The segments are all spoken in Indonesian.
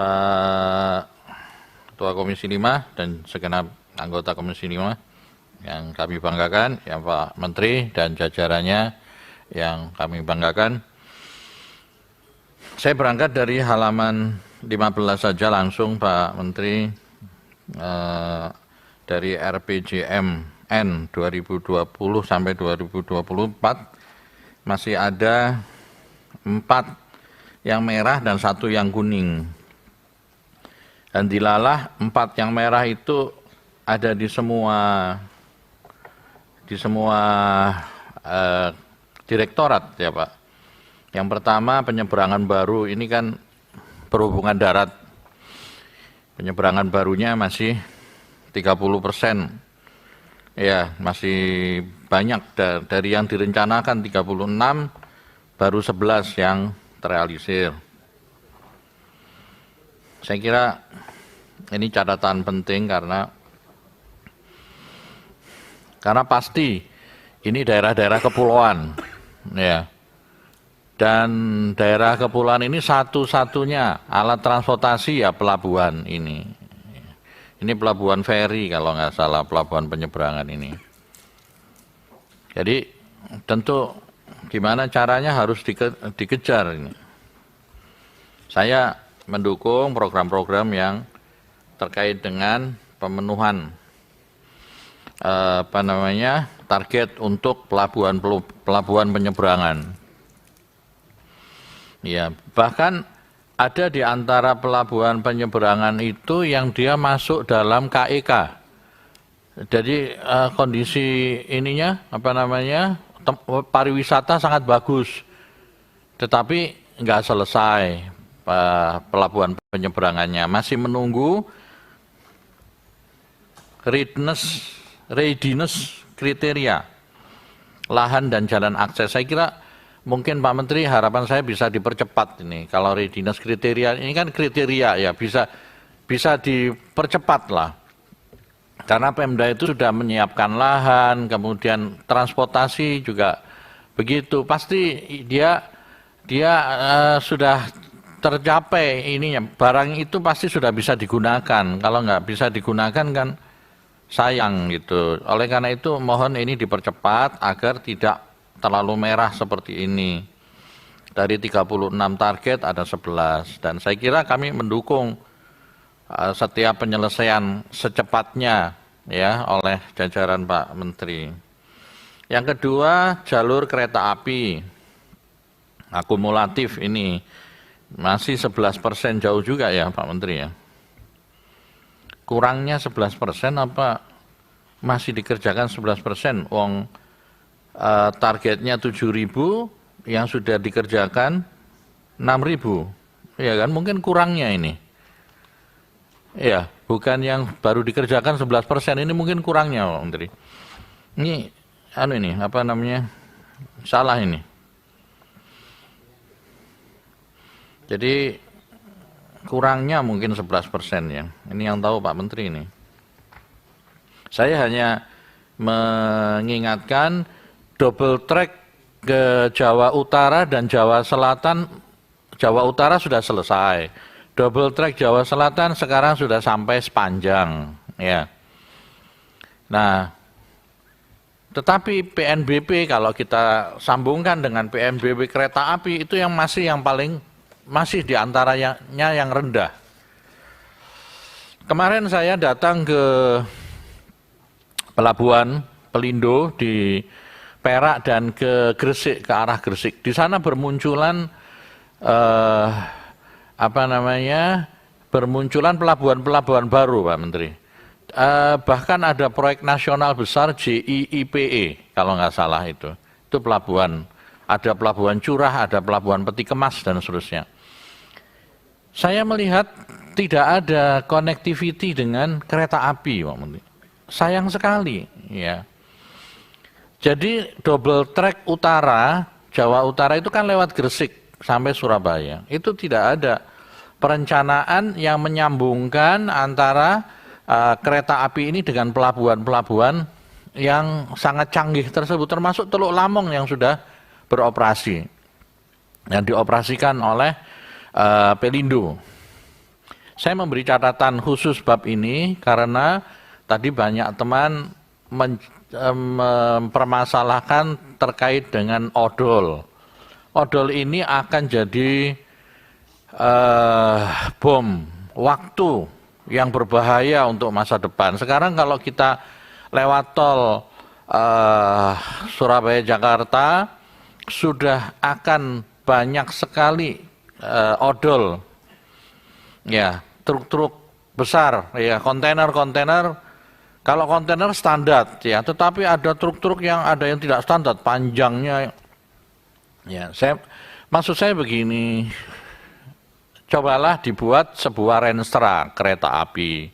Pak Ketua Komisi 5 dan segenap anggota Komisi 5 yang kami banggakan, yang Pak Menteri dan jajarannya yang kami banggakan. Saya berangkat dari halaman 15 saja langsung Pak Menteri, dari RPJMN 2020 sampai 2024 masih ada 4 yang merah dan 1 yang kuning. Dan dilalah 4 yang merah itu ada di semua direktorat ya Pak. Yang pertama penyeberangan baru, ini kan perhubungan darat. Penyeberangan barunya masih 30%. Ya, masih banyak dari yang direncanakan 36, baru 11 yang terrealisir. Saya kira ini catatan penting karena pasti ini daerah-daerah kepulauan, ya. Dan daerah kepulauan ini satu-satunya alat transportasi ya pelabuhan ini. Ini pelabuhan feri kalau nggak salah, pelabuhan penyeberangan ini. Jadi tentu gimana caranya harus dikejar ini. Saya mendukung program-program yang terkait dengan pemenuhan target untuk pelabuhan penyeberangan. Ya, bahkan ada di antara pelabuhan penyeberangan itu yang dia masuk dalam KEK. Jadi kondisi ininya pariwisata sangat bagus, tetapi nggak selesai pelabuhan penyeberangannya, masih menunggu readiness kriteria lahan dan jalan akses. Saya kira mungkin Pak Menteri, harapan saya bisa dipercepat ini. Kalau readiness kriteria ini kan kriteria ya, bisa dipercepat lah. Karena Pemda itu sudah menyiapkan lahan, kemudian transportasi juga begitu. Pasti dia sudah tercapai ininya, barang itu pasti sudah bisa digunakan. Kalau nggak bisa digunakan kan sayang gitu. Oleh karena itu mohon ini dipercepat agar tidak terlalu merah seperti ini. Dari 36 target ada 11. Dan saya kira kami mendukung setiap penyelesaian secepatnya ya oleh jajaran Pak Menteri. Yang kedua, jalur kereta api akumulatif ini masih 11%, jauh juga ya Pak Menteri ya. Kurangnya 11% apa masih dikerjakan 11%? Wong targetnya 7.000 yang sudah dikerjakan 6.000. Ya kan, mungkin kurangnya ini. Ya, bukan yang baru dikerjakan 11%, ini mungkin kurangnya Pak Menteri. Ini salah ini. Jadi kurangnya mungkin 11% ya. Ini yang tahu Pak Menteri ini. Saya hanya mengingatkan double track ke Jawa Utara dan Jawa Selatan. Jawa Utara sudah selesai. Double track Jawa Selatan sekarang sudah sampai sepanjang ya. Nah, tetapi PNBP kalau kita sambungkan dengan PNBP kereta api itu yang masih diantaranya yang rendah. Kemarin saya datang ke Pelabuhan Pelindo di Perak dan ke Gresik, ke arah Gresik. Di sana bermunculan bermunculan pelabuhan-pelabuhan baru Pak Menteri. Bahkan ada proyek nasional besar JIIPE kalau nggak salah itu pelabuhan. Ada pelabuhan Curah, ada pelabuhan Peti Kemas, dan seterusnya. Saya melihat tidak ada connectivity dengan kereta api, Pak Menteri. Sayang sekali, ya. Jadi double track utara, Jawa Utara itu kan lewat Gresik sampai Surabaya. Itu tidak ada perencanaan yang menyambungkan antara kereta api ini dengan pelabuhan-pelabuhan yang sangat canggih tersebut, termasuk Teluk Lamong yang sudah beroperasi, yang dioperasikan oleh Pelindo. Saya memberi catatan khusus bab ini karena tadi banyak teman mempermasalahkan terkait dengan odol. Odol ini akan jadi bom waktu yang berbahaya untuk masa depan. Sekarang kalau kita lewat tol Surabaya Jakarta sudah akan banyak sekali odol, ya truk-truk besar, ya kontainer-kontainer. Kalau kontainer standar, ya, tetapi ada truk-truk yang ada yang tidak standar, panjangnya. Ya, maksud saya begini, cobalah dibuat sebuah renstra kereta api,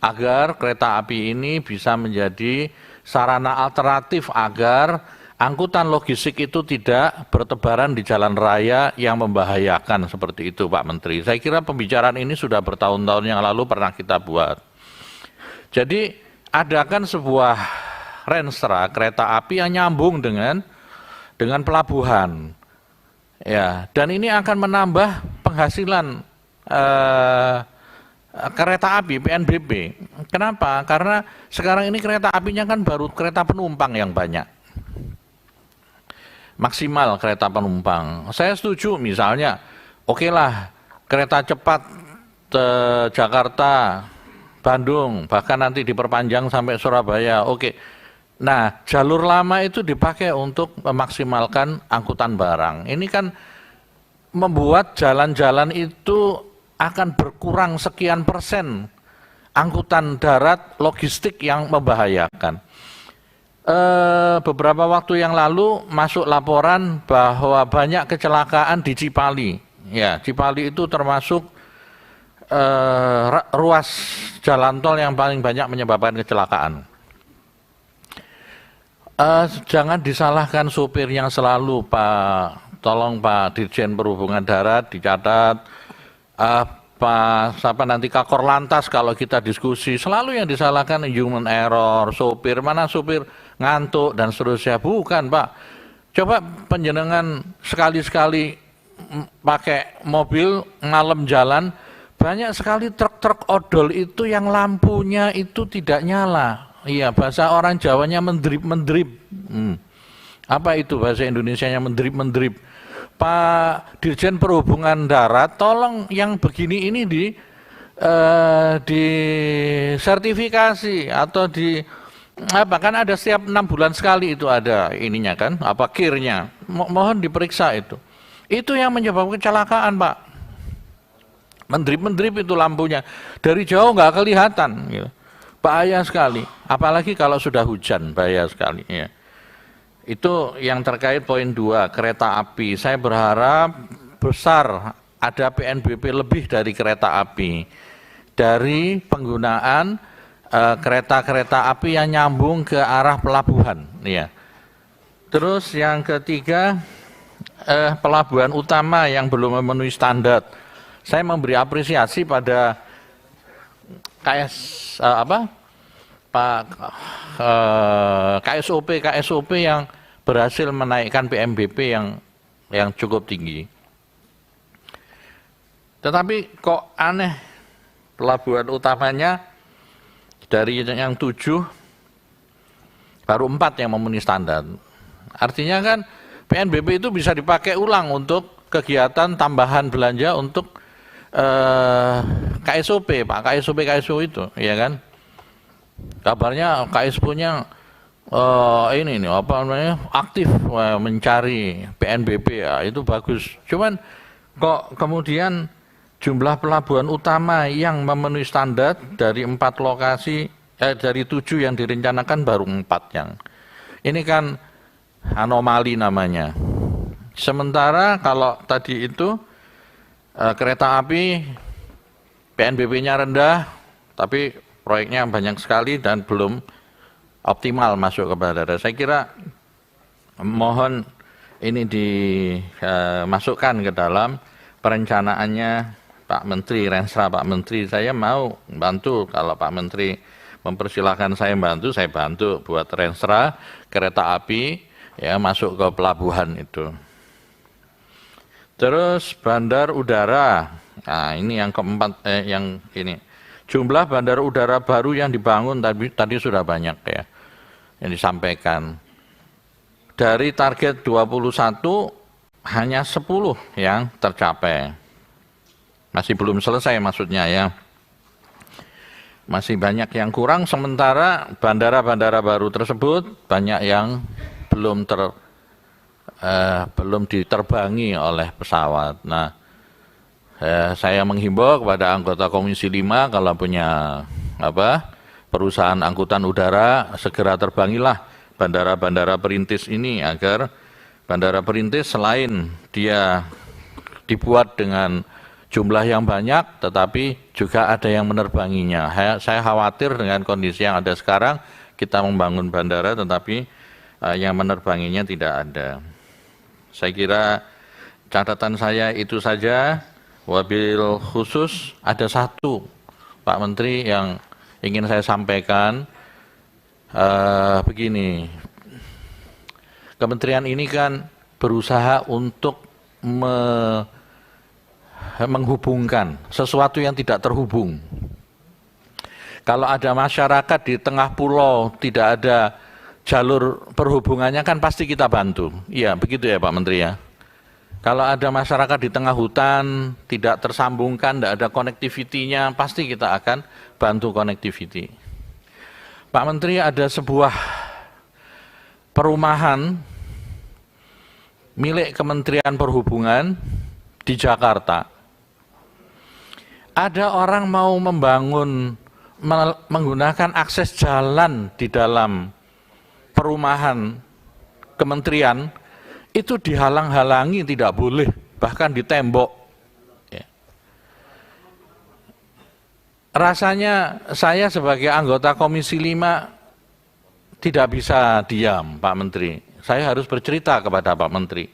agar kereta api ini bisa menjadi sarana alternatif agar angkutan logistik itu tidak bertebaran di jalan raya yang membahayakan seperti itu, Pak Menteri. Saya kira pembicaraan ini sudah bertahun-tahun yang lalu pernah kita buat. Jadi adakan sebuah renstra kereta api yang nyambung dengan pelabuhan. Ya, dan ini akan menambah penghasilan kereta api PNBP. Kenapa? Karena sekarang ini kereta apinya kan baru kereta penumpang yang banyak. Maksimal kereta penumpang. Saya setuju misalnya, oke lah kereta cepat Jakarta, Bandung, bahkan nanti diperpanjang sampai Surabaya, oke. Nah, jalur lama itu dipakai untuk memaksimalkan angkutan barang. Ini kan membuat jalan-jalan itu akan berkurang sekian persen angkutan darat logistik yang membahayakan. Beberapa waktu yang lalu masuk laporan bahwa banyak kecelakaan di Cipali. Ya, Cipali itu termasuk ruas jalan tol yang paling banyak menyebabkan kecelakaan. Jangan disalahkan supir yang selalu, Pak. Tolong Pak Dirjen Perhubungan Darat dicatat. Siapa nanti Kakor Lantas kalau kita diskusi selalu yang disalahkan human error, sopir, mana supir ngantuk dan seterusnya. Bukan Pak, coba penjenengan sekali-sekali pakai mobil ngalem jalan, banyak sekali truk-truk odol itu yang lampunya itu tidak nyala. Iya, bahasa orang Jawanya mendrip-mendrip. Apa itu bahasa Indonesianya mendrip-mendrip? Pak Dirjen Perhubungan Darat, tolong yang begini ini di sertifikasi atau kan ada setiap 6 bulan sekali itu ada ininya kan, kirnya, mohon diperiksa itu. Itu yang menyebabkan kecelakaan Pak. Mendrip-mendrip itu lampunya, dari jauh nggak kelihatan, gitu. Bahaya sekali, apalagi kalau sudah hujan, bahaya sekali. Ya. Itu yang terkait poin 2, kereta api. Saya berharap besar ada PNBP lebih dari kereta api. Dari penggunaan kereta-kereta api yang nyambung ke arah pelabuhan. Ya. Terus yang ketiga, pelabuhan utama yang belum memenuhi standar. Saya memberi apresiasi pada KSOP yang berhasil menaikkan PNBP yang cukup tinggi. Tetapi kok aneh, pelabuhan utamanya dari yang 7 baru 4 yang memenuhi standar. Artinya kan PNBP itu bisa dipakai ulang untuk kegiatan tambahan belanja untuk KSOP, Pak, KSO itu, ya kan? Kabarnya KSO-nya aktif mencari PNBP, ya, itu bagus. Cuman kok kemudian jumlah pelabuhan utama yang memenuhi standar dari 4 lokasi, dari 7 yang direncanakan baru 4 yang. Ini kan anomali namanya. Sementara kalau tadi itu kereta api PNBP-nya rendah, tapi proyeknya banyak sekali dan belum optimal masuk ke bandara. Saya kira mohon ini dimasukkan ke dalam perencanaannya Pak Menteri, Renstra Pak Menteri. Saya mau bantu, kalau Pak Menteri mempersilahkan saya bantu buat Renstra kereta api ya masuk ke pelabuhan itu. Terus bandar udara, Nah, ini yang keempat, yang ini. Jumlah bandara udara baru yang dibangun tadi sudah banyak ya, yang disampaikan. Dari target 21, hanya 10 yang tercapai. Masih belum selesai maksudnya ya. Masih banyak yang kurang, sementara bandara-bandara baru tersebut banyak yang belum diterbangi oleh pesawat. Nah, saya menghimbau kepada anggota Komisi 5 kalau punya perusahaan angkutan udara, segera terbangilah bandara-bandara perintis ini, agar bandara perintis selain dia dibuat dengan jumlah yang banyak, tetapi juga ada yang menerbanginya. Saya khawatir dengan kondisi yang ada sekarang, kita membangun bandara tetapi yang menerbanginya tidak ada. Saya kira catatan saya itu saja. Wabil khusus ada satu, Pak Menteri, yang ingin saya sampaikan. Begini, kementerian ini kan berusaha untuk menghubungkan sesuatu yang tidak terhubung. Kalau ada masyarakat di tengah pulau tidak ada jalur perhubungannya, kan pasti kita bantu. Iya, begitu ya Pak Menteri ya. Kalau ada masyarakat di tengah hutan tidak tersambungkan, tidak ada konektivitinya, pasti kita akan bantu konektiviti. Pak Menteri, ada sebuah perumahan milik Kementerian Perhubungan di Jakarta. Ada orang mau membangun menggunakan akses jalan di dalam perumahan kementerian, itu dihalang-halangi, tidak boleh, bahkan ditembok. Ya. Rasanya saya sebagai anggota Komisi 5 tidak bisa diam, Pak Menteri. Saya harus bercerita kepada Pak Menteri.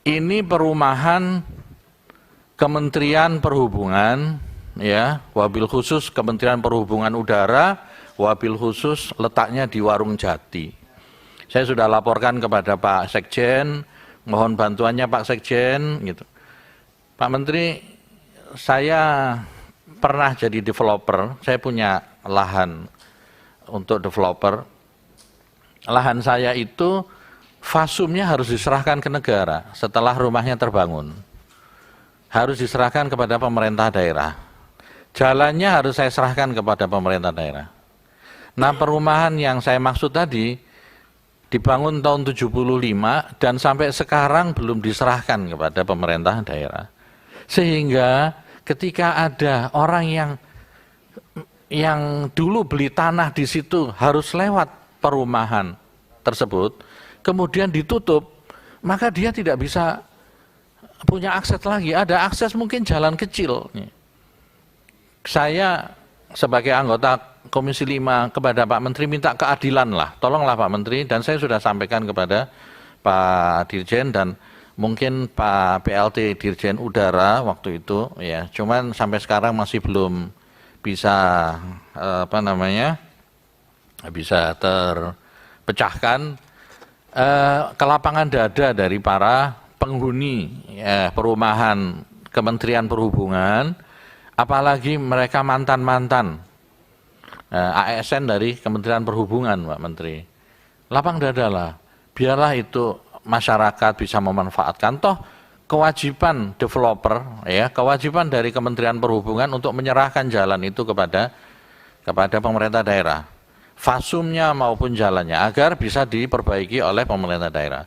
Ini perumahan Kementerian Perhubungan, ya, wabil khusus Kementerian Perhubungan Udara, wabil khusus letaknya di Warung Jati. Saya sudah laporkan kepada Pak Sekjen, mohon bantuannya Pak Sekjen, gitu. Pak Menteri, saya pernah jadi developer, saya punya lahan untuk developer. Lahan saya itu fasumnya harus diserahkan ke negara setelah rumahnya terbangun. Harus diserahkan kepada pemerintah daerah. Jalannya harus saya serahkan kepada pemerintah daerah. Nah, perumahan yang saya maksud tadi dibangun tahun 75 dan sampai sekarang belum diserahkan kepada pemerintah daerah. Sehingga ketika ada orang yang dulu beli tanah di situ harus lewat perumahan tersebut, kemudian ditutup, maka dia tidak bisa punya akses lagi. Ada akses mungkin jalan kecil. Saya sebagai anggota Komisi 5 kepada Pak Menteri minta keadilan lah, tolonglah Pak Menteri, dan saya sudah sampaikan kepada Pak Dirjen dan mungkin Pak PLT Dirjen Udara waktu itu, ya, cuman sampai sekarang masih belum bisa bisa terpecahkan. Kelapangan dada dari para penghuni perumahan Kementerian Perhubungan, apalagi mereka mantan-mantan ASN dari Kementerian Perhubungan, Pak Menteri. Lapang dada lah, biarlah itu masyarakat bisa memanfaatkan. Toh kewajiban developer, ya, kewajiban dari Kementerian Perhubungan untuk menyerahkan jalan itu kepada pemerintah daerah, fasumnya maupun jalannya, agar bisa diperbaiki oleh pemerintah daerah.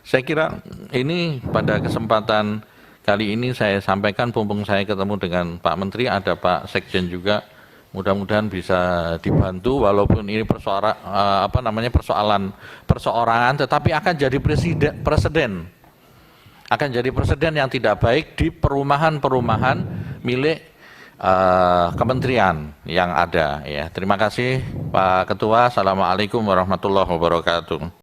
Saya kira ini pada kesempatan kali ini saya sampaikan, mumpung saya ketemu dengan Pak Menteri, ada Pak Sekjen juga. Mudah-mudahan bisa dibantu, walaupun ini persoalan perseorangan, tetapi akan jadi presiden. Akan jadi presiden yang tidak baik di perumahan-perumahan milik kementerian yang ada. Ya, terima kasih Pak Ketua. Assalamualaikum warahmatullahi wabarakatuh.